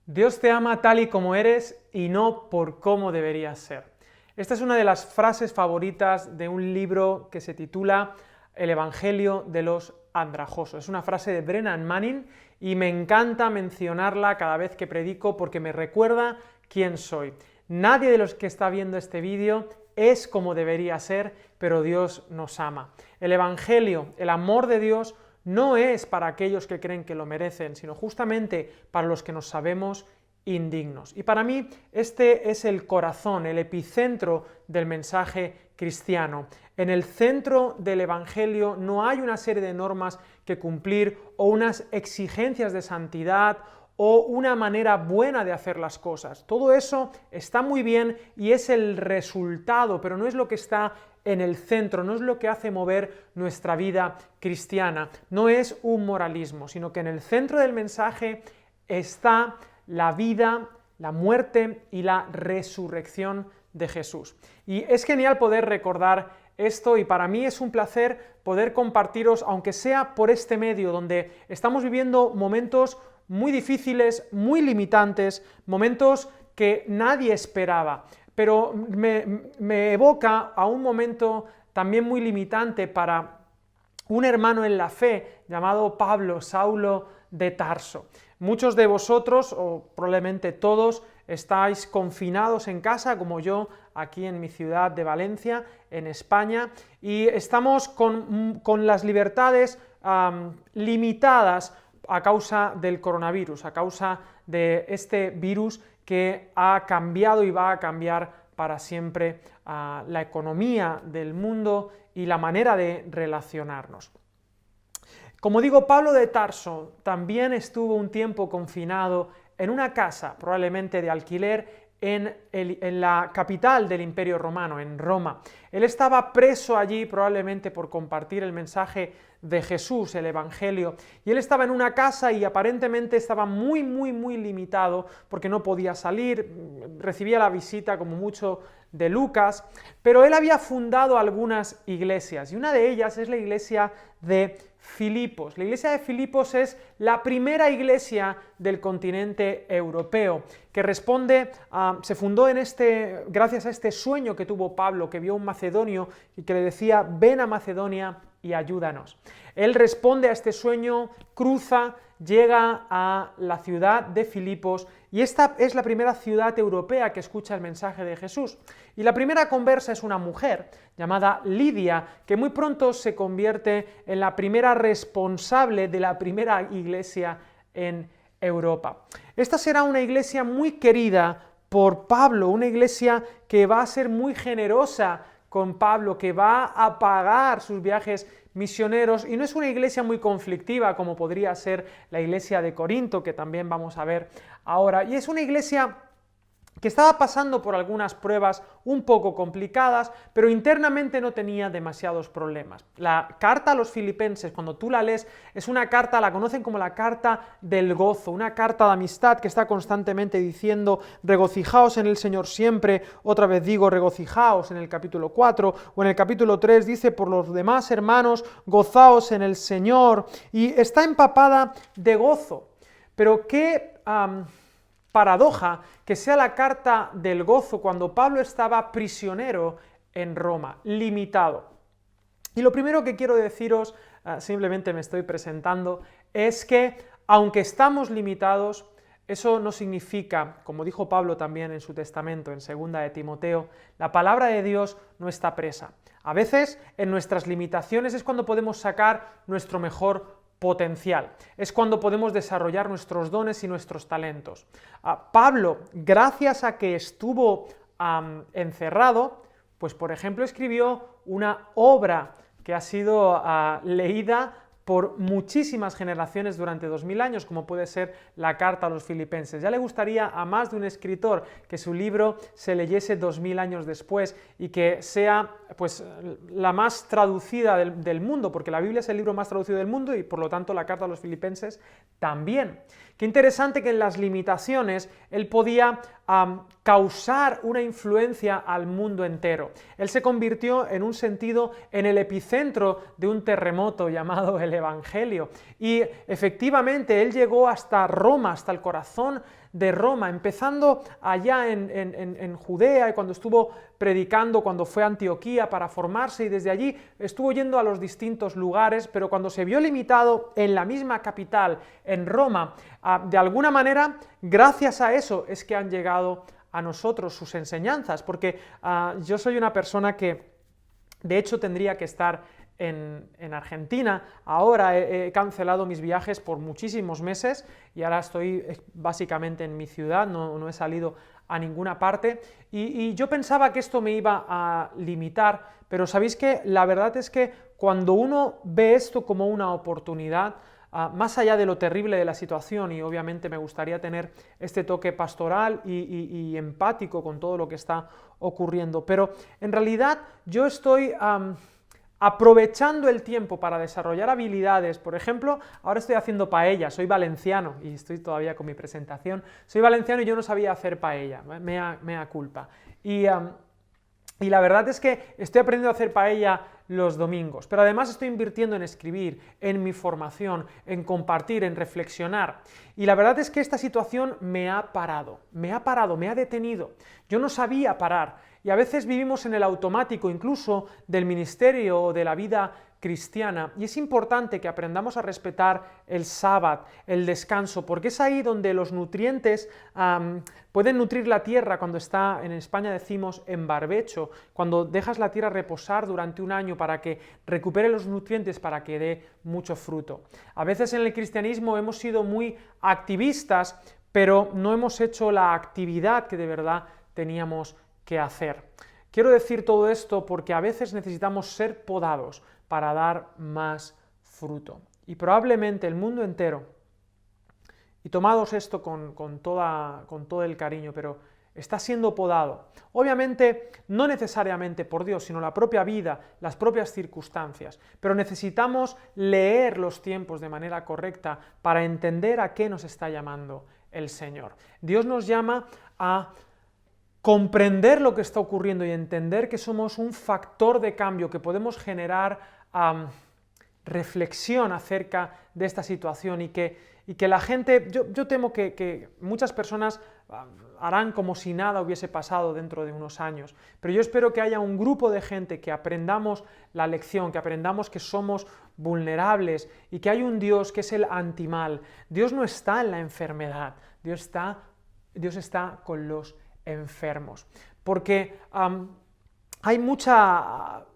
Dios te ama tal y como eres y no por cómo deberías ser. Esta es una de las frases favoritas de un libro que se titula El Evangelio de los Andrajosos. Es una frase de Brennan Manning y me encanta mencionarla cada vez que predico porque me recuerda quién soy. Nadie de los que está viendo este vídeo es como debería ser, pero Dios nos ama. El Evangelio, el amor de Dios, no es para aquellos que creen que lo merecen, sino justamente para los que nos sabemos indignos. Y para mí este es el corazón, el epicentro del mensaje cristiano. En el centro del Evangelio no hay una serie de normas que cumplir o unas exigencias de santidad o una manera buena de hacer las cosas. Todo eso está muy bien y es el resultado, pero no es lo que está en el centro, no es lo que hace mover nuestra vida cristiana, no es un moralismo, sino que en el centro del mensaje está la vida, la muerte y la resurrección de Jesús. Y es genial poder recordar esto y para mí es un placer poder compartiros, aunque sea por este medio, donde estamos viviendo momentos muy difíciles, muy limitantes, momentos que nadie esperaba, pero me evoca a un momento también muy limitante para un hermano en la fe llamado Pablo, Saulo de Tarso. Muchos de vosotros, o probablemente todos, estáis confinados en casa, como yo, aquí en mi ciudad de Valencia, en España, y estamos con las libertades limitadas a causa del coronavirus, a causa de este virus que ha cambiado y va a cambiar para siempre la economía del mundo y la manera de relacionarnos. Como digo, Pablo de Tarso también estuvo un tiempo confinado en una casa, probablemente de alquiler, en la capital del Imperio Romano, en Roma. Él estaba preso allí probablemente por compartir el mensaje de Jesús, el Evangelio, y él estaba en una casa y aparentemente estaba muy limitado porque no podía salir, recibía la visita como mucho de Lucas, pero él había fundado algunas iglesias y una de ellas es la iglesia de Filipos. La iglesia de Filipos es la primera iglesia del continente europeo que responde se fundó gracias a este sueño que tuvo Pablo, que vio un macedonio y que le decía: ven a Macedonia y ayúdanos. Él responde a este sueño, cruza, llega a la ciudad de Filipos y esta es la primera ciudad europea que escucha el mensaje de Jesús. Y la primera conversa es una mujer llamada Lidia, que muy pronto se convierte en la primera responsable de la primera iglesia en Europa. Esta será una iglesia muy querida por Pablo, una iglesia que va a ser muy generosa con Pablo, que va a pagar sus viajes misioneros, y no es una iglesia muy conflictiva como podría ser la iglesia de Corinto, que también vamos a ver ahora, y es una iglesia que estaba pasando por algunas pruebas un poco complicadas, pero internamente no tenía demasiados problemas. La carta a los filipenses, cuando tú la lees, es una carta, la conocen como la carta del gozo, una carta de amistad que está constantemente diciendo: regocijaos en el Señor siempre. Otra vez digo, regocijaos, en el capítulo 4, o en el capítulo 3 dice: por los demás hermanos, gozaos en el Señor, y está empapada de gozo. Pero qué paradoja que sea la carta del gozo cuando Pablo estaba prisionero en Roma, limitado. Y lo primero que quiero deciros, simplemente me estoy presentando, es que aunque estamos limitados, eso no significa, como dijo Pablo también en su testamento, en 2 de Timoteo, la palabra de Dios no está presa. A veces en nuestras limitaciones es cuando podemos sacar nuestro mejor potencial, es cuando podemos desarrollar nuestros dones y nuestros talentos. Pablo, gracias a que estuvo encerrado, pues por ejemplo escribió una obra que ha sido leída por muchísimas generaciones durante 2000 años, como puede ser la carta a los filipenses. Ya le gustaría a más de un escritor que su libro se leyese 2000 años después y que sea pues la más traducida del mundo, porque la Biblia es el libro más traducido del mundo y por lo tanto la carta a los filipenses también. Qué interesante que en las limitaciones él podía causar una influencia al mundo entero. Él se convirtió en un sentido en el epicentro de un terremoto llamado el Evangelio. Y efectivamente él llegó hasta Roma, hasta el corazón de Roma, empezando allá en Judea, y cuando estuvo predicando, cuando fue a Antioquía para formarse, y desde allí estuvo yendo a los distintos lugares, pero cuando se vio limitado en la misma capital, en Roma, de alguna manera, gracias a eso es que han llegado a nosotros sus enseñanzas, porque yo soy una persona que de hecho tendría que estar en Argentina. Ahora he cancelado mis viajes por muchísimos meses y ahora estoy básicamente en mi ciudad, no he salido a ninguna parte, y yo pensaba que esto me iba a limitar, pero sabéis que la verdad es que cuando uno ve esto como una oportunidad, más allá de lo terrible de la situación, y obviamente me gustaría tener este toque pastoral y empático con todo lo que está ocurriendo, pero en realidad yo estoy aprovechando el tiempo para desarrollar habilidades. Por ejemplo, ahora estoy haciendo paella, soy valenciano, y estoy todavía con mi presentación, soy valenciano y yo no sabía hacer paella, mea culpa, y la verdad es que estoy aprendiendo a hacer paella los domingos, pero además estoy invirtiendo en escribir, en mi formación, en compartir, en reflexionar. Y la verdad es que esta situación me ha parado, me ha detenido. Yo no sabía parar, y a veces vivimos en el automático incluso del ministerio o de la vida cristiana, y es importante que aprendamos a respetar el sábado, el descanso, porque es ahí donde los nutrientes pueden nutrir la tierra cuando está, en España decimos, en barbecho, cuando dejas la tierra reposar durante un año para que recupere los nutrientes, para que dé mucho fruto. A veces en el cristianismo hemos sido muy activistas, pero no hemos hecho la actividad que de verdad teníamos que hacer. Quiero decir todo esto porque a veces necesitamos ser podados para dar más fruto. Y probablemente el mundo entero, y tomados esto con todo el cariño, pero está siendo podado. Obviamente, no necesariamente por Dios, sino la propia vida, las propias circunstancias. Pero necesitamos leer los tiempos de manera correcta para entender a qué nos está llamando el Señor. Dios nos llama a comprender lo que está ocurriendo y entender que somos un factor de cambio, que podemos generar reflexión acerca de esta situación, y que la gente, yo temo que muchas personas harán como si nada hubiese pasado dentro de unos años, pero yo espero que haya un grupo de gente que aprendamos la lección, que aprendamos que somos vulnerables y que hay un Dios que es el antimal. Dios no está en la enfermedad, Dios está con los enfermos, porque hay mucho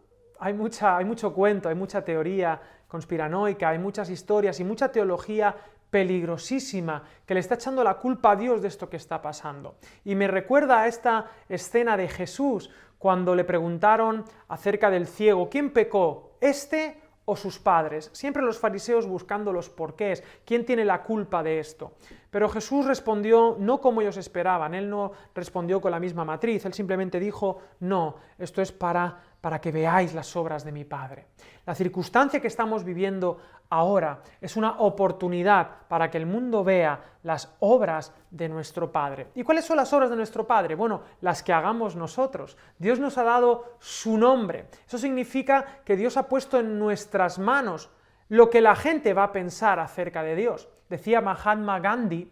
cuento, hay mucha teoría conspiranoica, hay muchas historias y mucha teología peligrosísima que le está echando la culpa a Dios de esto que está pasando. Y me recuerda a esta escena de Jesús cuando le preguntaron acerca del ciego, ¿quién pecó? ¿Este o sus padres? Siempre los fariseos buscando los porqués, ¿quién tiene la culpa de esto? Pero Jesús respondió no como ellos esperaban, él no respondió con la misma matriz, él simplemente dijo, no, esto es para que veáis las obras de mi Padre. La circunstancia que estamos viviendo ahora es una oportunidad para que el mundo vea las obras de nuestro Padre. ¿Y cuáles son las obras de nuestro Padre? Bueno, las que hagamos nosotros. Dios nos ha dado su nombre. Eso significa que Dios ha puesto en nuestras manos lo que la gente va a pensar acerca de Dios. Decía Mahatma Gandhi,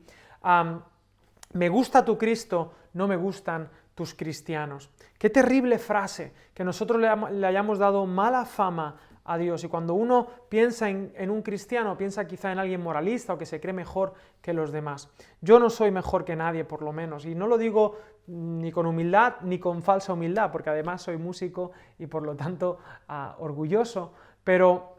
me gusta tu Cristo, no me gustan tus cristianos. Qué terrible frase, que nosotros le hayamos dado mala fama a Dios, y cuando uno piensa en un cristiano, piensa quizá en alguien moralista o que se cree mejor que los demás. Yo no soy mejor que nadie, por lo menos, y no lo digo ni con humildad ni con falsa humildad, porque además soy músico y por lo tanto orgulloso, pero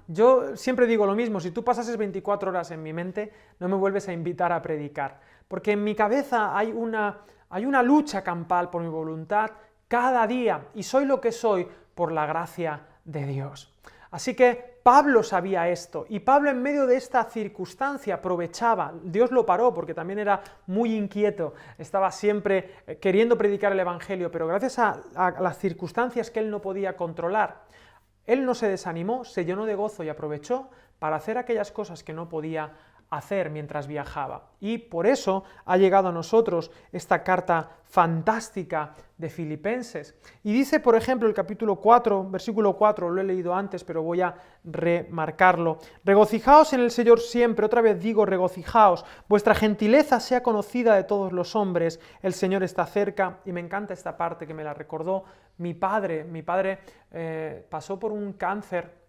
yo siempre digo lo mismo, si tú pasases 24 horas en mi mente, no me vuelves a invitar a predicar, porque en mi cabeza hay una lucha campal por mi voluntad cada día, y soy lo que soy por la gracia de Dios. Así que Pablo sabía esto, y Pablo en medio de esta circunstancia aprovechaba, Dios lo paró porque también era muy inquieto, estaba siempre queriendo predicar el Evangelio, pero gracias a las circunstancias que él no podía controlar, él no se desanimó, se llenó de gozo y aprovechó para hacer aquellas cosas que no podía hacer mientras viajaba. Y por eso ha llegado a nosotros esta carta fantástica de Filipenses. Y dice, por ejemplo, el capítulo 4, versículo 4, lo he leído antes, pero voy a remarcarlo. Regocijaos en el Señor siempre, otra vez digo, regocijaos, vuestra gentileza sea conocida de todos los hombres, el Señor está cerca. Y me encanta esta parte que me la recordó mi padre. Mi padre pasó por un cáncer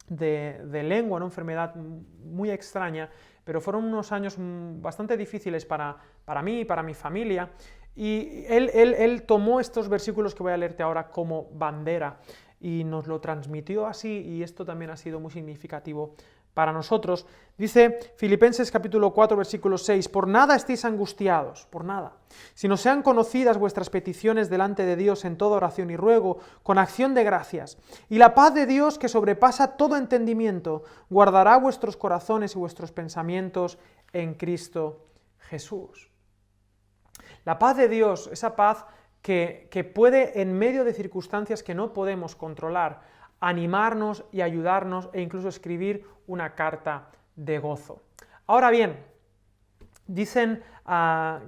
de lengua, una enfermedad muy extraña, pero fueron unos años bastante difíciles para mí y para mi familia, y él tomó estos versículos que voy a leerte ahora como bandera, y nos lo transmitió así, y esto también ha sido muy significativo para nosotros. Dice Filipenses capítulo 4, versículo 6, por nada estéis angustiados, por nada, sino sean conocidas vuestras peticiones delante de Dios en toda oración y ruego, con acción de gracias. Y la paz de Dios, que sobrepasa todo entendimiento, guardará vuestros corazones y vuestros pensamientos en Cristo Jesús. La paz de Dios, esa paz que puede, en medio de circunstancias que no podemos controlar, animarnos y ayudarnos e incluso escribir una carta de gozo. Ahora bien, dicen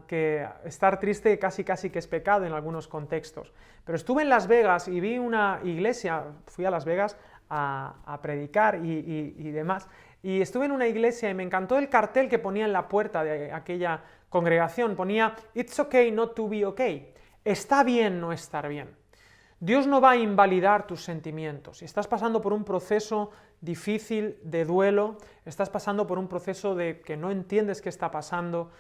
que estar triste casi que es pecado en algunos contextos, pero estuve en Las Vegas y vi una iglesia, fui a Las Vegas a predicar y demás, y estuve en una iglesia y me encantó el cartel que ponía en la puerta de aquella congregación, ponía "It's okay not to be okay", está bien no estar bien. Dios no va a invalidar tus sentimientos. Si estás pasando por un proceso difícil de duelo, estás pasando por un proceso de que no entiendes qué está pasando,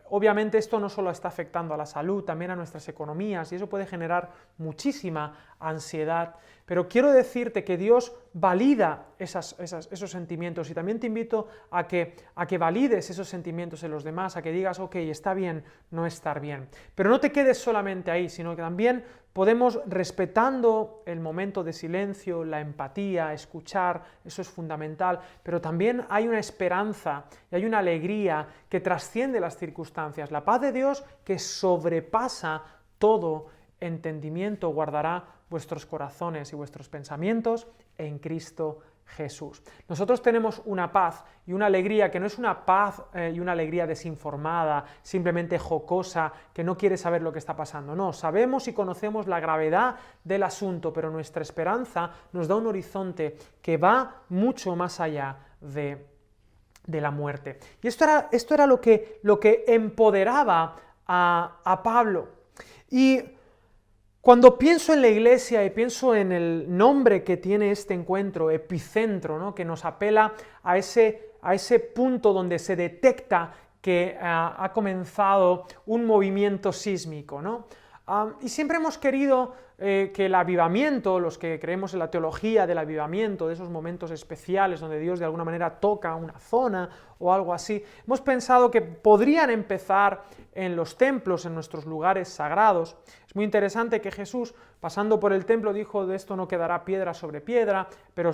obviamente esto no solo está afectando a la salud, también a nuestras economías, y eso puede generar muchísima ansiedad. Pero quiero decirte que Dios valida esos sentimientos, y también te invito a que valides esos sentimientos en los demás, a que digas, ok, está bien no estar bien. Pero no te quedes solamente ahí, sino que también podemos, respetando el momento de silencio, la empatía, escuchar, eso es fundamental, pero también hay una esperanza y hay una alegría que trasciende las circunstancias. La paz de Dios que sobrepasa todo entendimiento guardará vuestros corazones y vuestros pensamientos en Cristo Jesús. Nosotros tenemos una paz y una alegría que no es una paz y una alegría desinformada, simplemente jocosa, que no quiere saber lo que está pasando. No, sabemos y conocemos la gravedad del asunto, pero nuestra esperanza nos da un horizonte que va mucho más allá de la muerte. Y esto era lo que empoderaba a Pablo. Y cuando pienso en la iglesia y pienso en el nombre que tiene este encuentro, epicentro, ¿no?, que nos apela a ese punto donde se detecta que ha comenzado un movimiento sísmico, ¿no? Y siempre hemos querido que el avivamiento, los que creemos en la teología del avivamiento, de esos momentos especiales donde Dios de alguna manera toca una zona o algo así, hemos pensado que podrían empezar en los templos, en nuestros lugares sagrados. Es muy interesante que Jesús, pasando por el templo, dijo, de esto no quedará piedra sobre piedra, pero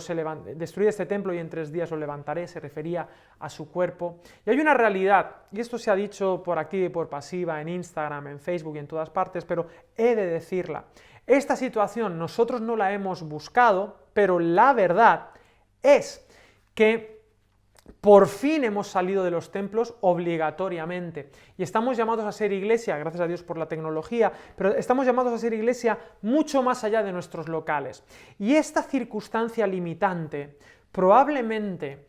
destruid este templo y en 3 días lo levantaré, se refería a su cuerpo. Y hay una realidad, y esto se ha dicho por activa y por pasiva, en Instagram, en Facebook y en todas partes, pero he de decirla. Esta situación nosotros no la hemos buscado, pero la verdad es que por fin hemos salido de los templos obligatoriamente y estamos llamados a ser iglesia, gracias a Dios por la tecnología, pero estamos llamados a ser iglesia mucho más allá de nuestros locales. Y esta circunstancia limitante probablemente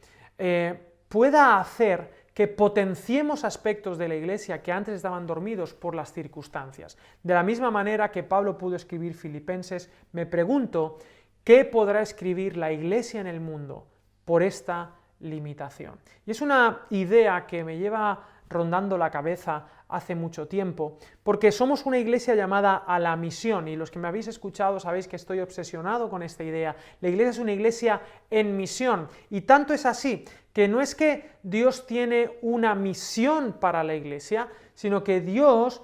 pueda hacer que potenciemos aspectos de la iglesia que antes estaban dormidos por las circunstancias. De la misma manera que Pablo pudo escribir Filipenses, me pregunto, ¿qué podrá escribir la iglesia en el mundo por esta limitación? Y es una idea que me lleva rondando la cabeza hace mucho tiempo, porque somos una iglesia llamada a la misión, y los que me habéis escuchado sabéis que estoy obsesionado con esta idea. La iglesia es una iglesia en misión, y tanto es así que no es que Dios tiene una misión para la iglesia, sino que Dios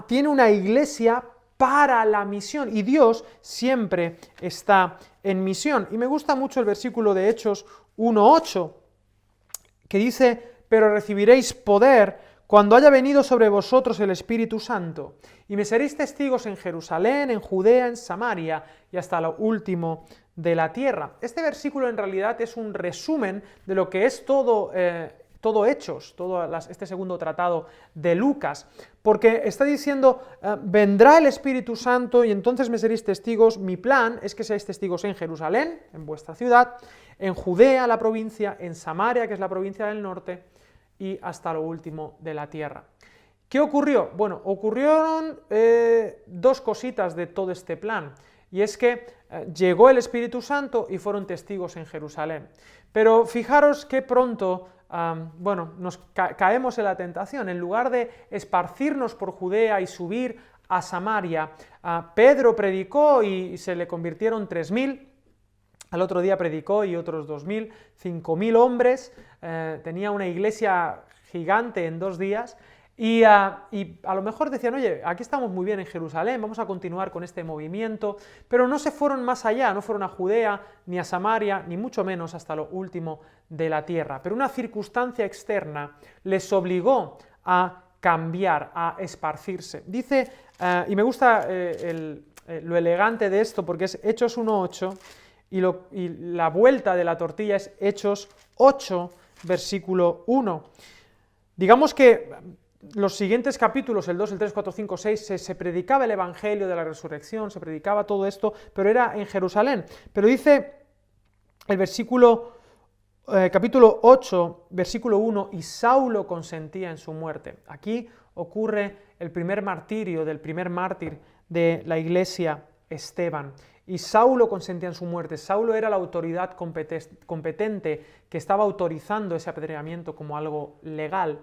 tiene una iglesia para la misión, y Dios siempre está en misión. Y me gusta mucho el versículo de Hechos 1:8, que dice, pero recibiréis poder cuando haya venido sobre vosotros el Espíritu Santo, y me seréis testigos en Jerusalén, en Judea, en Samaria, y hasta lo último de la tierra. Este versículo en realidad es un resumen de lo que es todo Hechos, este segundo tratado de Lucas, porque está diciendo, vendrá el Espíritu Santo y entonces me seréis testigos. Mi plan es que seáis testigos en Jerusalén, en vuestra ciudad, en Judea, la provincia, en Samaria, que es la provincia del norte, y hasta lo último de la tierra. ¿Qué ocurrió? Bueno, ocurrieron dos cositas de todo este plan, y es que llegó el Espíritu Santo y fueron testigos en Jerusalén. Pero fijaros que pronto nos caemos en la tentación. En lugar de esparcirnos por Judea y subir a Samaria, Pedro predicó y se le convirtieron 3.000, al otro día predicó y otros 2.000, 5.000 hombres, tenía una iglesia gigante en 2 días, y a lo mejor decían, oye, aquí estamos muy bien en Jerusalén, vamos a continuar con este movimiento, pero no se fueron más allá, no fueron a Judea, ni a Samaria, ni mucho menos hasta lo último de la tierra. Pero una circunstancia externa les obligó a cambiar, a esparcirse. Dice, y me gusta lo elegante de esto, porque es Hechos 1.8, y la vuelta de la tortilla es Hechos 8, versículo 1. Digamos que los siguientes capítulos, el 2, el 3, 4, 5, 6, se predicaba el Evangelio de la resurrección, se predicaba todo esto, pero era en Jerusalén. Pero dice el capítulo 8, versículo 1, y Saulo consentía en su muerte. Aquí ocurre el primer martirio del primer mártir de la iglesia, Esteban. Y Saulo consentía en su muerte. Saulo era la autoridad competente que estaba autorizando ese apedreamiento como algo legal.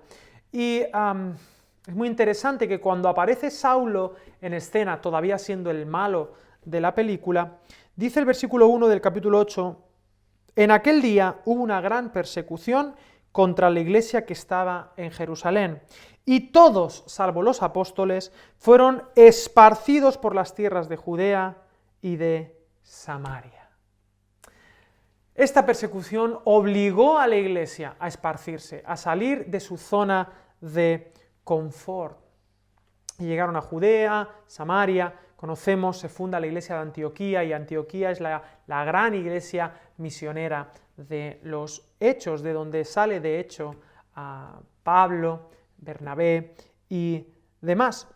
Y es muy interesante que cuando aparece Saulo en escena, todavía siendo el malo de la película, dice el versículo 1 del capítulo 8, en aquel día hubo una gran persecución contra la iglesia que estaba en Jerusalén, y todos, salvo los apóstoles, fueron esparcidos por las tierras de Judea y de Samaria. Esta persecución obligó a la iglesia a esparcirse, a salir de su zona de confort. Y llegaron a Judea, Samaria, conocemos, se funda la iglesia de Antioquía, y Antioquía es la gran iglesia misionera de los Hechos, de donde sale de hecho a Pablo, Bernabé y demás.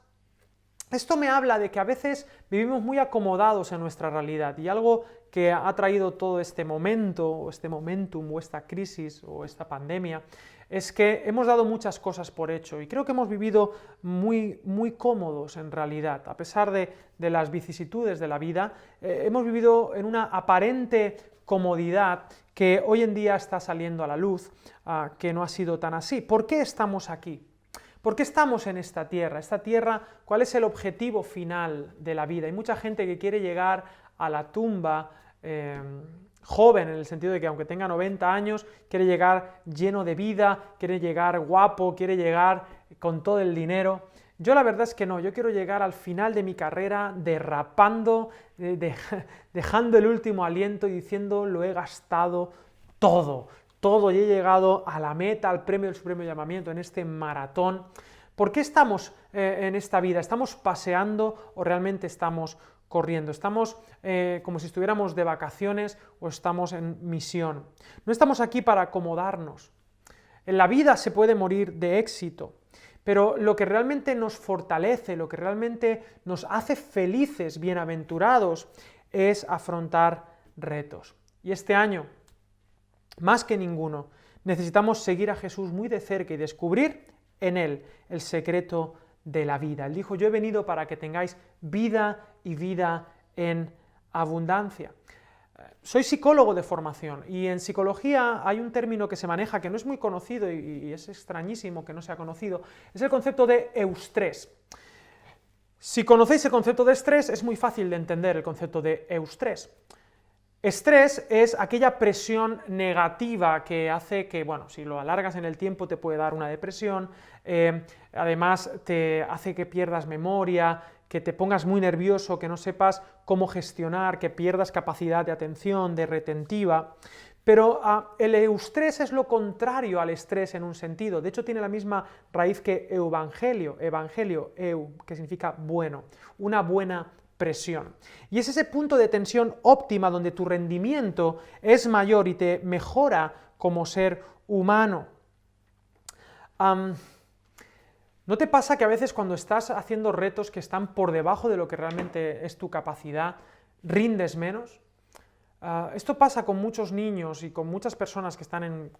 Esto me habla de que a veces vivimos muy acomodados en nuestra realidad, y algo que ha traído todo este momento, o este momentum, o esta crisis, o esta pandemia, es que hemos dado muchas cosas por hecho, y creo que hemos vivido muy, muy cómodos en realidad. A pesar de las vicisitudes de la vida, hemos vivido en una aparente comodidad que hoy en día está saliendo a la luz, que no ha sido tan así. ¿Por qué estamos aquí? ¿Por qué estamos en esta tierra? Esta tierra, ¿cuál es el objetivo final de la vida? Hay mucha gente que quiere llegar a la tumba joven, en el sentido de que aunque tenga 90 años, quiere llegar lleno de vida, quiere llegar guapo, quiere llegar con todo el dinero. Yo la verdad es que no, yo quiero llegar al final de mi carrera derrapando, dejando el último aliento y diciendo lo he gastado todo, y he llegado a la meta, al premio del supremo llamamiento, en este maratón. ¿Por qué estamos en esta vida? ¿Estamos paseando o realmente estamos corriendo? ¿Estamos como si estuviéramos de vacaciones o estamos en misión? No estamos aquí para acomodarnos. En la vida se puede morir de éxito, pero lo que realmente nos fortalece, lo que realmente nos hace felices, bienaventurados, es afrontar retos. Y este año, más que ninguno, necesitamos seguir a Jesús muy de cerca y descubrir en Él el secreto de la vida. Él dijo, yo he venido para que tengáis vida y vida en abundancia. Soy psicólogo de formación, y en psicología hay un término que se maneja que no es muy conocido y es extrañísimo que no sea conocido, es el concepto de eustrés. Si conocéis el concepto de estrés, es muy fácil de entender el concepto de eustrés. Estrés es aquella presión negativa que hace que, bueno, si lo alargas en el tiempo te puede dar una depresión, además te hace que pierdas memoria, que te pongas muy nervioso, que no sepas cómo gestionar, que pierdas capacidad de atención, de retentiva. Pero el eustrés es lo contrario al estrés en un sentido. De hecho, tiene la misma raíz que evangelio, eu, que significa bueno, una buena presión. Y es ese punto de tensión óptima donde tu rendimiento es mayor y te mejora como ser humano. ¿No te pasa que a veces cuando estás haciendo retos que están por debajo de lo que realmente es tu capacidad, rindes menos? Esto pasa con muchos niños y con muchas personas que están en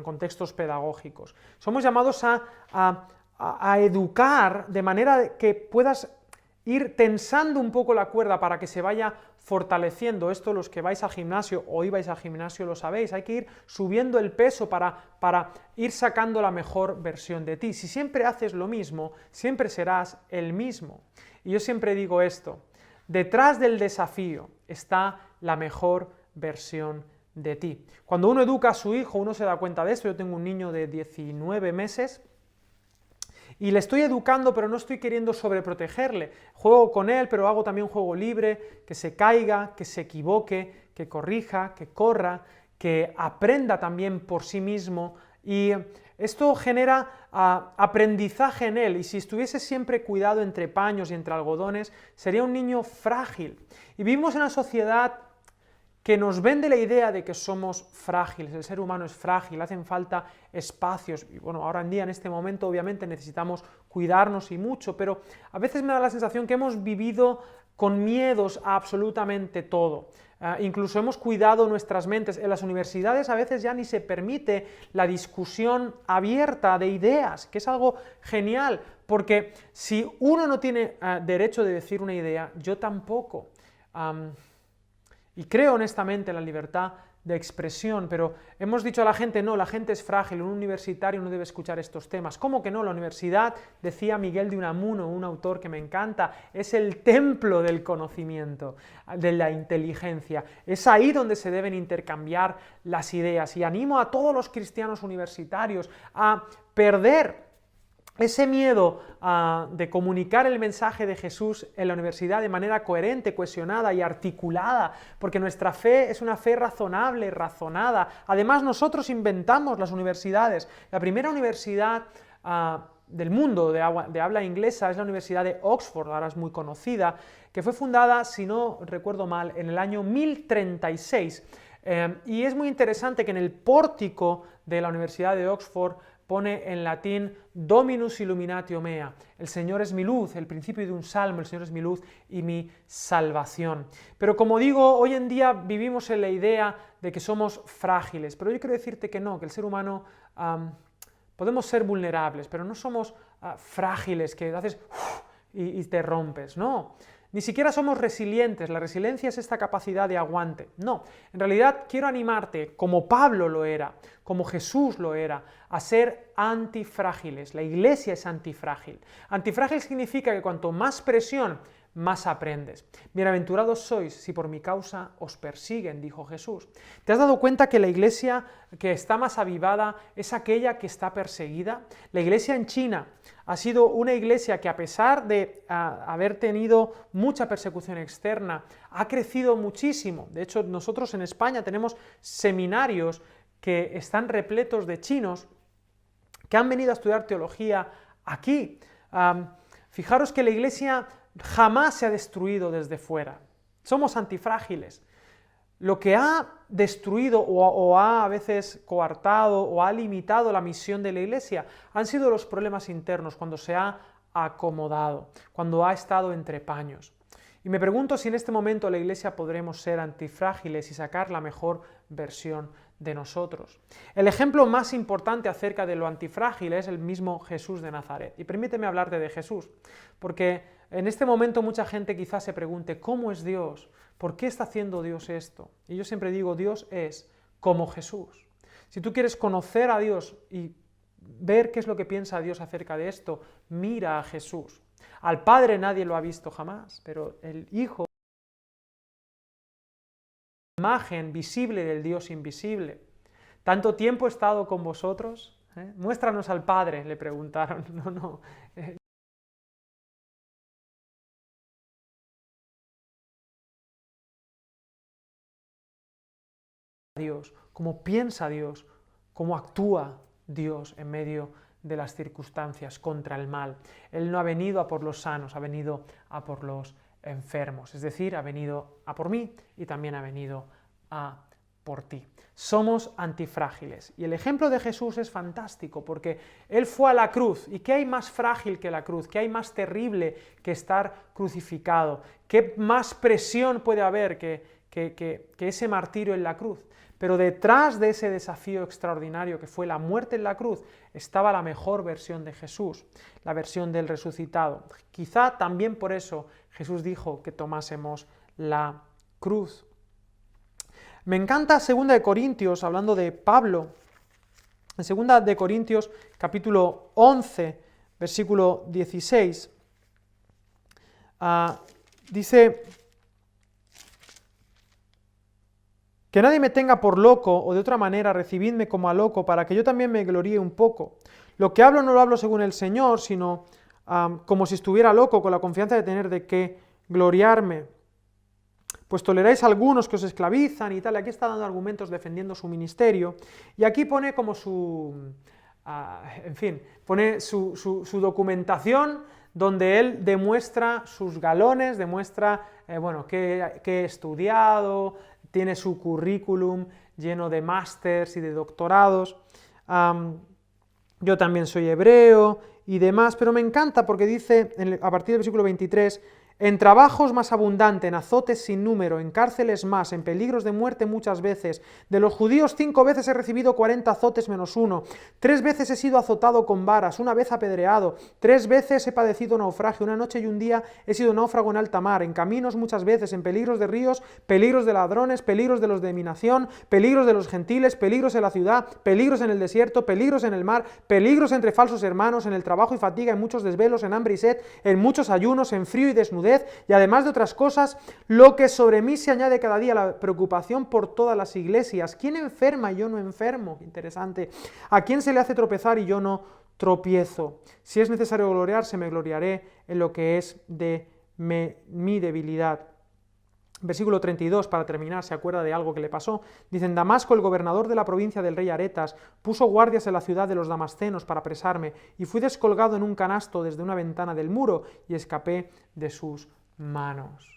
contextos pedagógicos. Somos llamados a educar de manera que puedas ir tensando un poco la cuerda para que se vaya fortaleciendo. Esto los que vais al gimnasio o ibais al gimnasio lo sabéis, hay que ir subiendo el peso para ir sacando la mejor versión de ti. Si siempre haces lo mismo, siempre serás el mismo. Y yo siempre digo esto, detrás del desafío está la mejor versión de ti. Cuando uno educa a su hijo, uno se da cuenta de esto. Yo tengo un niño de 19 meses y le estoy educando, pero no estoy queriendo sobreprotegerle. Juego con él, pero hago también un juego libre, que se caiga, que se equivoque, que corrija, que corra, que aprenda también por sí mismo. Y esto genera aprendizaje en él, y si estuviese siempre cuidado entre paños y entre algodones, sería un niño frágil. Y vivimos en una sociedad que nos vende la idea de que somos frágiles, el ser humano es frágil, hacen falta espacios, y bueno, ahora en día, en este momento, obviamente necesitamos cuidarnos y mucho, pero a veces me da la sensación que hemos vivido con miedos a absolutamente todo. Incluso hemos cuidado nuestras mentes. En las universidades a veces ya ni se permite la discusión abierta de ideas, que es algo genial, porque si uno no tiene derecho de decir una idea, yo tampoco. Y creo honestamente en la libertad de expresión, pero hemos dicho a la gente, no, la gente es frágil, un universitario no debe escuchar estos temas. ¿Cómo que no? La universidad, decía Miguel de Unamuno, un autor que me encanta, es el templo del conocimiento, de la inteligencia. Es ahí donde se deben intercambiar las ideas, y animo a todos los cristianos universitarios a perder ese miedo de comunicar el mensaje de Jesús en la universidad de manera coherente, cohesionada y articulada, porque nuestra fe es una fe razonable, razonada. Además, nosotros inventamos las universidades. La primera universidad del mundo de habla inglesa es la Universidad de Oxford, ahora es muy conocida, que fue fundada, si no recuerdo mal, en el año 1036. Y es muy interesante que en el pórtico de la Universidad de Oxford pone en latín Dominus illuminatio mea, el Señor es mi luz, el principio de un salmo, el Señor es mi luz y mi salvación. Pero como digo, hoy en día vivimos en la idea de que somos frágiles, pero yo quiero decirte que no, que el ser humano podemos ser vulnerables, pero no somos frágiles, que haces y te rompes, no. Ni siquiera somos resilientes, la resiliencia es esta capacidad de aguante. No, en realidad quiero animarte, como Pablo lo era, como Jesús lo era, a ser antifrágiles. La iglesia es antifrágil. Antifrágil significa que cuanto más presión, más aprendes. Bienaventurados sois si por mi causa os persiguen, dijo Jesús. ¿Te has dado cuenta que la iglesia que está más avivada es aquella que está perseguida? La iglesia en China ha sido una iglesia que, a pesar de haber tenido mucha persecución externa, ha crecido muchísimo. De hecho, nosotros en España tenemos seminarios que están repletos de chinos que han venido a estudiar teología aquí. Fijaros que la iglesia jamás se ha destruido desde fuera. Somos antifrágiles. Lo que ha destruido o ha a veces coartado o ha limitado la misión de la iglesia han sido los problemas internos, cuando se ha acomodado, cuando ha estado entre paños. Y me pregunto si en este momento la iglesia podremos ser antifrágiles y sacar la mejor versión de nosotros. El ejemplo más importante acerca de lo antifrágil es el mismo Jesús de Nazaret. Y permíteme hablarte de Jesús, porque en este momento mucha gente quizás se pregunte, ¿cómo es Dios? ¿Por qué está haciendo Dios esto? Y yo siempre digo, Dios es como Jesús. Si tú quieres conocer a Dios y ver qué es lo que piensa Dios acerca de esto, mira a Jesús. Al Padre nadie lo ha visto jamás, pero el Hijo, imagen visible del Dios invisible. ¿Tanto tiempo he estado con vosotros? Muéstranos al Padre, le preguntaron. No. Dios, cómo piensa Dios, cómo actúa Dios en medio de las circunstancias contra el mal. Él no ha venido a por los sanos, ha venido a por los enfermos. Es decir, ha venido a por mí y también ha venido a por ti. Somos antifrágiles. Y el ejemplo de Jesús es fantástico porque Él fue a la cruz. ¿Y qué hay más frágil que la cruz? ¿Qué hay más terrible que estar crucificado? ¿Qué más presión puede haber que ese martirio en la cruz? Pero detrás de ese desafío extraordinario que fue la muerte en la cruz, estaba la mejor versión de Jesús, la versión del resucitado. Quizá también por eso Jesús dijo que tomásemos la cruz. Me encanta 2 de Corintios, hablando de Pablo, en 2 de Corintios capítulo 11, versículo 16, dice: que nadie me tenga por loco, o de otra manera recibidme como a loco, para que yo también me gloríe un poco. Lo que hablo no lo hablo según el Señor, sino como si estuviera loco, con la confianza de tener de qué gloriarme. Pues toleráis a algunos que os esclavizan y tal. Aquí está dando argumentos defendiendo su ministerio, y aquí pone como pone su documentación, donde él demuestra sus galones, demuestra que he estudiado, tiene su currículum lleno de másters y de doctorados. Yo también soy hebreo y demás, pero me encanta porque dice, a partir del versículo 23, en trabajos más abundante, en azotes sin número, en cárceles más, en peligros de muerte muchas veces. De los judíos 5 veces he recibido 40 azotes menos 1. 3 veces he sido azotado con varas, 1 vez apedreado. 3 veces he padecido naufragio, 1 noche y 1 día he sido náufrago en alta mar. En caminos muchas veces, en peligros de ríos, peligros de ladrones, peligros de los de mi nación, peligros de los gentiles, peligros en la ciudad, peligros en el desierto, peligros en el mar, peligros entre falsos hermanos, en el trabajo y fatiga, en muchos desvelos, en hambre y sed, en muchos ayunos, en frío y desnudez, y además de otras cosas, lo que sobre mí se añade cada día, la preocupación por todas las iglesias. ¿Quién enferma y yo no enfermo? Interesante. ¿A quién se le hace tropezar y yo no tropiezo? Si es necesario gloriarse, me gloriaré en lo que es de mi debilidad. Versículo 32, para terminar, se acuerda de algo que le pasó. Dice: en Damasco, el gobernador de la provincia del rey Aretas puso guardias en la ciudad de los damascenos para apresarme, y fui descolgado en un canasto desde una ventana del muro, y escapé de sus manos.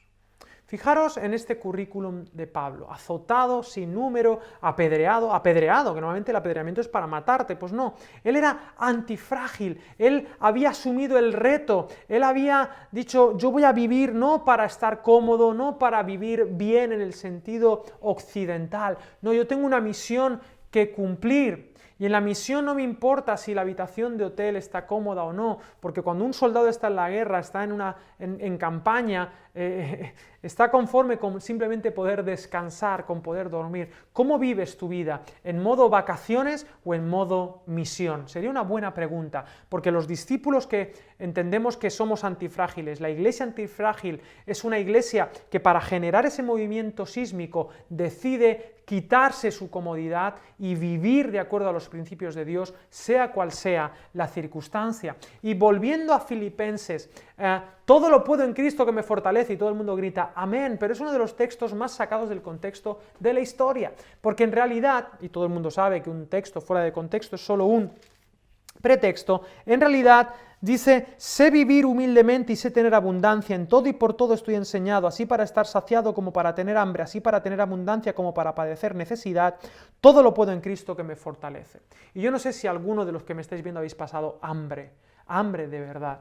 Fijaros en este currículum de Pablo: azotado, sin número, apedreado, que normalmente el apedreamiento es para matarte, pues no, él era antifrágil, él había asumido el reto, él había dicho: yo voy a vivir no para estar cómodo, no para vivir bien en el sentido occidental, no, yo tengo una misión que cumplir. Y en la misión no me importa si la habitación de hotel está cómoda o no, porque cuando un soldado está en la guerra, está en campaña, está conforme con simplemente poder descansar, con poder dormir. ¿Cómo vives tu vida? ¿En modo vacaciones o en modo misión? Sería una buena pregunta, porque los discípulos que entendemos que somos antifrágiles, la iglesia antifrágil es una iglesia que para generar ese movimiento sísmico decide quitarse su comodidad y vivir de acuerdo a los principios de Dios, sea cual sea la circunstancia. Y volviendo a Filipenses, todo lo puedo en Cristo que me fortalece, y todo el mundo grita amén, pero es uno de los textos más sacados del contexto de la historia, porque en realidad, y todo el mundo sabe que un texto fuera de contexto es solo un pretexto, en realidad dice: sé vivir humildemente y sé tener abundancia, en todo y por todo estoy enseñado, así para estar saciado como para tener hambre, así para tener abundancia como para padecer necesidad, todo lo puedo en Cristo que me fortalece. Y yo no sé si alguno de los que me estáis viendo habéis pasado hambre de verdad.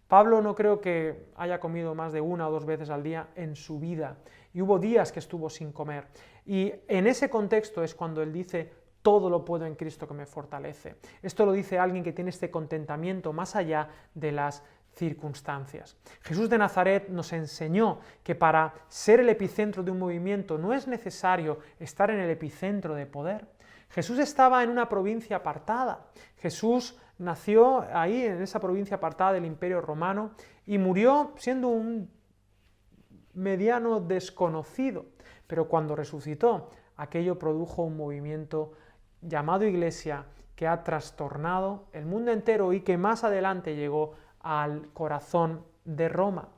Pablo no creo que haya comido más de 1 o 2 veces al día en su vida, y hubo días que estuvo sin comer, y en ese contexto es cuando él dice: todo lo puedo en Cristo que me fortalece. Esto lo dice alguien que tiene este contentamiento más allá de las circunstancias. Jesús de Nazaret nos enseñó que para ser el epicentro de un movimiento no es necesario estar en el epicentro de poder. Jesús estaba en una provincia apartada. Jesús nació ahí, en esa provincia apartada del Imperio Romano, y murió siendo un mediano desconocido. Pero cuando resucitó, aquello produjo un movimiento llamado Iglesia, que ha trastornado el mundo entero y que más adelante llegó al corazón de Roma.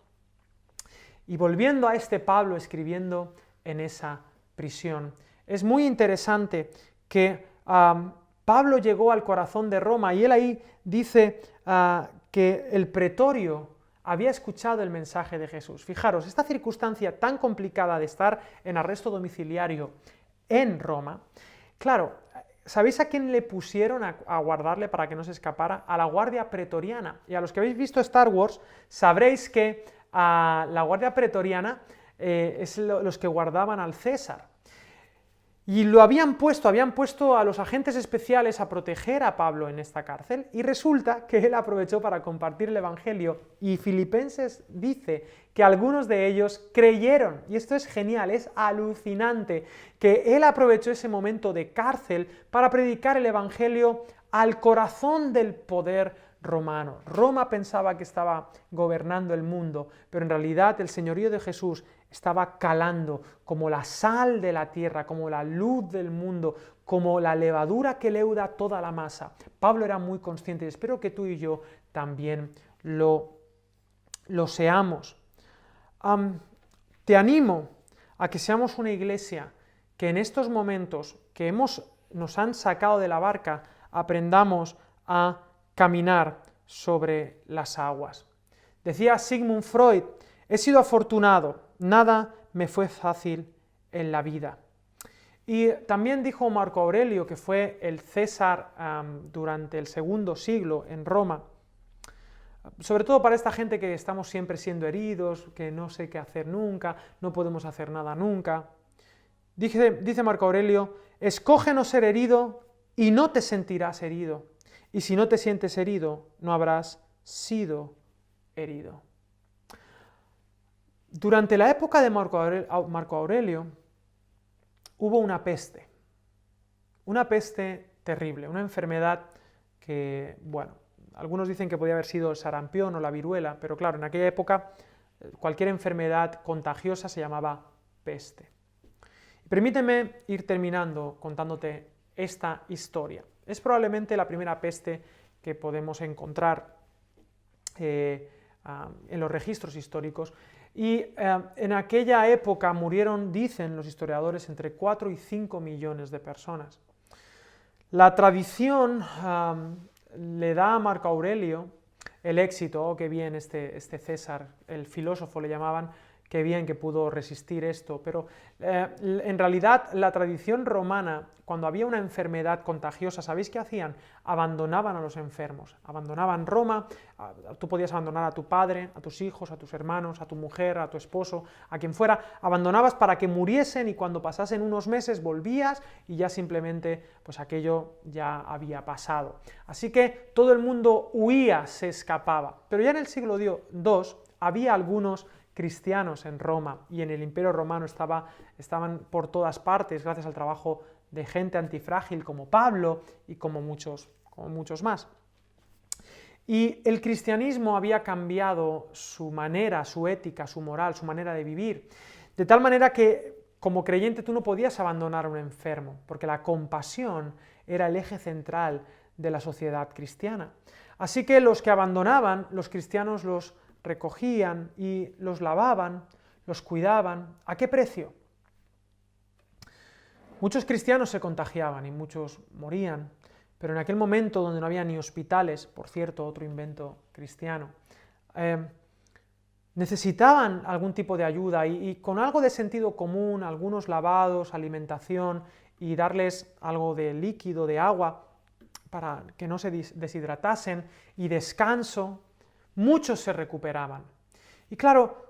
Y volviendo a este Pablo escribiendo en esa prisión, es muy interesante que Pablo llegó al corazón de Roma, y él ahí dice que el pretorio había escuchado el mensaje de Jesús. Fijaros, esta circunstancia tan complicada de estar en arresto domiciliario en Roma, claro, ¿sabéis a quién le pusieron a guardarle para que no se escapara? A la Guardia Pretoriana. Y a los que habéis visto Star Wars, sabréis que la Guardia Pretoriana es los que guardaban al César. Y lo habían puesto a los agentes especiales a proteger a Pablo en esta cárcel, y resulta que él aprovechó para compartir el Evangelio, y Filipenses dice que algunos de ellos creyeron, y esto es genial, es alucinante, que él aprovechó ese momento de cárcel para predicar el Evangelio al corazón del poder romano. Roma pensaba que estaba gobernando el mundo, pero en realidad el señorío de Jesús estaba calando como la sal de la tierra, como la luz del mundo, como la levadura que leuda toda la masa. Pablo era muy consciente, y espero que tú y yo también lo seamos. Te animo a que seamos una iglesia que en estos momentos que nos han sacado de la barca, aprendamos a caminar sobre las aguas. Decía Sigmund Freud: he sido afortunado, nada me fue fácil en la vida. Y también dijo Marco Aurelio, que fue el César durante el segundo siglo en Roma, sobre todo para esta gente que estamos siempre siendo heridos, que no sé qué hacer nunca, no podemos hacer nada nunca. Dice Marco Aurelio: escoge no ser herido y no te sentirás herido. Y si no te sientes herido, no habrás sido herido. Durante la época de Marco Aurelio hubo una peste terrible, una enfermedad que, bueno, algunos dicen que podía haber sido el sarampión o la viruela, pero claro, en aquella época cualquier enfermedad contagiosa se llamaba peste. Permíteme ir terminando contándote esta historia. Es probablemente la primera peste que podemos encontrar en los registros históricos, y en aquella época murieron, dicen los historiadores, entre 4 y 5 millones de personas. La tradición le da a Marco Aurelio el éxito, oh, qué bien este César, el filósofo le llamaban, qué bien que pudo resistir esto, pero en realidad la tradición romana, cuando había una enfermedad contagiosa, ¿sabéis qué hacían? Abandonaban a los enfermos, abandonaban Roma, tú podías abandonar a tu padre, a tus hijos, a tus hermanos, a tu mujer, a tu esposo, a quien fuera, abandonabas para que muriesen, y cuando pasasen unos meses volvías y ya simplemente pues aquello ya había pasado. Así que todo el mundo huía, se escapaba, pero ya en el siglo II había algunos cristianos en Roma, y en el Imperio Romano estaban por todas partes gracias al trabajo de gente antifrágil como Pablo y como muchos más. Y el cristianismo había cambiado su manera, su ética, su moral, su manera de vivir, de tal manera que como creyente tú no podías abandonar a un enfermo, porque la compasión era el eje central de la sociedad cristiana. Así que los que abandonaban, los cristianos los recogían y los lavaban, los cuidaban. ¿A qué precio? Muchos cristianos se contagiaban y muchos morían, pero en aquel momento donde no había ni hospitales, por cierto, otro invento cristiano, necesitaban algún tipo de ayuda, y con algo de sentido común, algunos lavados, alimentación y darles algo de líquido, de agua, para que no se deshidratasen, y descanso, muchos se recuperaban. Y claro,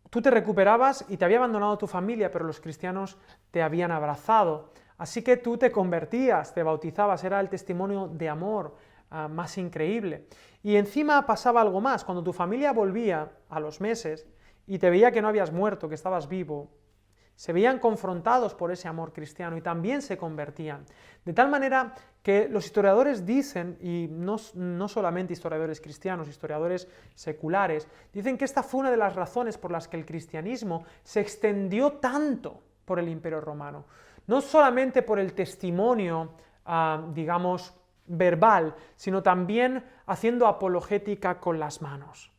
tú te recuperabas y te había abandonado tu familia, pero los cristianos te habían abrazado. Así que tú te convertías, te bautizabas, era el testimonio de amor más increíble. Y encima pasaba algo más: cuando tu familia volvía a los meses y te veía que no habías muerto, que estabas vivo, se veían confrontados por ese amor cristiano y también se convertían. De tal manera que los historiadores dicen, y no solamente historiadores cristianos, historiadores seculares, dicen que esta fue una de las razones por las que el cristianismo se extendió tanto por el Imperio Romano. No solamente por el testimonio, digamos, verbal, sino también haciendo apologética con las manos,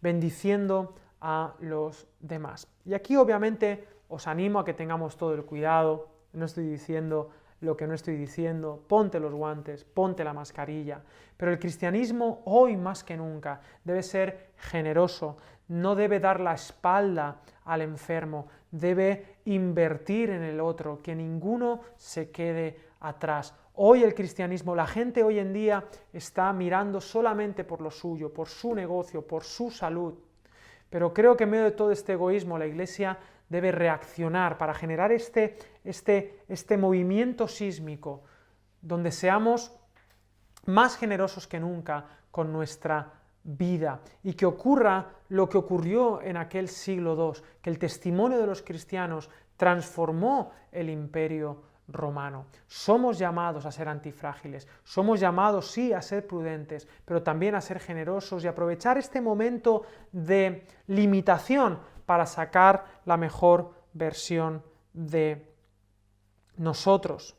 bendiciendo a los demás. Y aquí obviamente os animo a que tengamos todo el cuidado. No estoy diciendo lo que no estoy diciendo, ponte los guantes, ponte la mascarilla. Pero el cristianismo hoy más que nunca debe ser generoso, no debe dar la espalda al enfermo, debe invertir en el otro, que ninguno se quede atrás. Hoy el cristianismo, la gente hoy en día está mirando solamente por lo suyo, por su negocio, por su salud. Pero creo que en medio de todo este egoísmo la Iglesia debe reaccionar para generar este movimiento sísmico, donde seamos más generosos que nunca con nuestra vida y que ocurra lo que ocurrió en aquel siglo II, que el testimonio de los cristianos transformó el imperio romano. Somos llamados a ser antifrágiles, somos llamados sí a ser prudentes, pero también a ser generosos y aprovechar este momento de limitación para sacar la mejor versión de nosotros.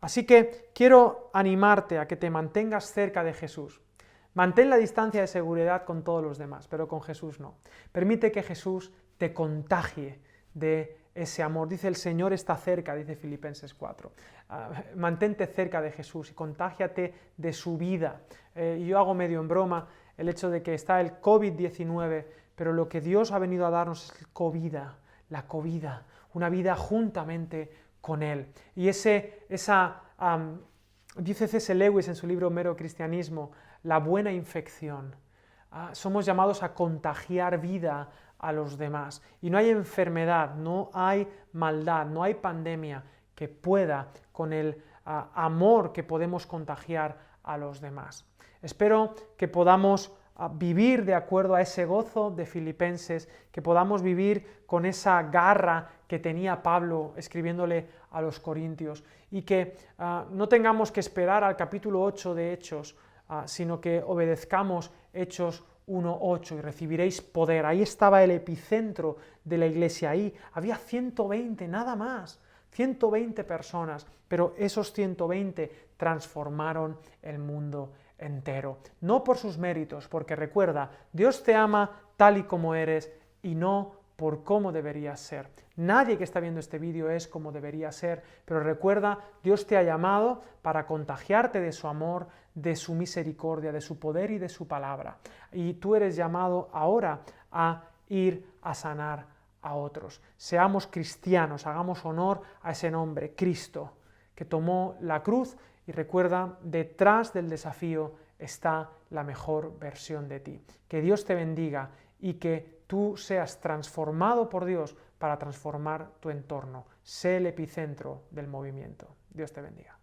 Así que quiero animarte a que te mantengas cerca de Jesús. Mantén la distancia de seguridad con todos los demás, pero con Jesús no. Permite que Jesús te contagie de ese amor. Dice el Señor está cerca, dice Filipenses 4. Mantente cerca de Jesús y contágiate de su vida. Yo hago medio en broma el hecho de que está el COVID-19, pero lo que Dios ha venido a darnos es la covida, una vida juntamente con Él. Y dice C.S. Lewis en su libro Mero Cristianismo, la buena infección. Somos llamados a contagiar vida a los demás. Y no hay enfermedad, no hay maldad, no hay pandemia que pueda con el amor que podemos contagiar a los demás. Espero que podamos vivir de acuerdo a ese gozo de Filipenses, que podamos vivir con esa garra que tenía Pablo escribiéndole a los Corintios y que no tengamos que esperar al capítulo 8 de Hechos, sino que obedezcamos Hechos 1:8 y recibiréis poder. Ahí estaba el epicentro de la iglesia, ahí había 120, nada más, 120 personas, pero esos 120 transformaron el mundo entero, no por sus méritos, porque recuerda, Dios te ama tal y como eres y no por cómo deberías ser. Nadie que está viendo este vídeo es como debería ser, pero recuerda, Dios te ha llamado para contagiarte de su amor, de su misericordia, de su poder y de su palabra. Y tú eres llamado ahora a ir a sanar a otros. Seamos cristianos, hagamos honor a ese nombre, Cristo, que tomó la cruz y recuerda, detrás del desafío está la mejor versión de ti. Que Dios te bendiga y que tú seas transformado por Dios para transformar tu entorno. Sé el epicentro del movimiento. Dios te bendiga.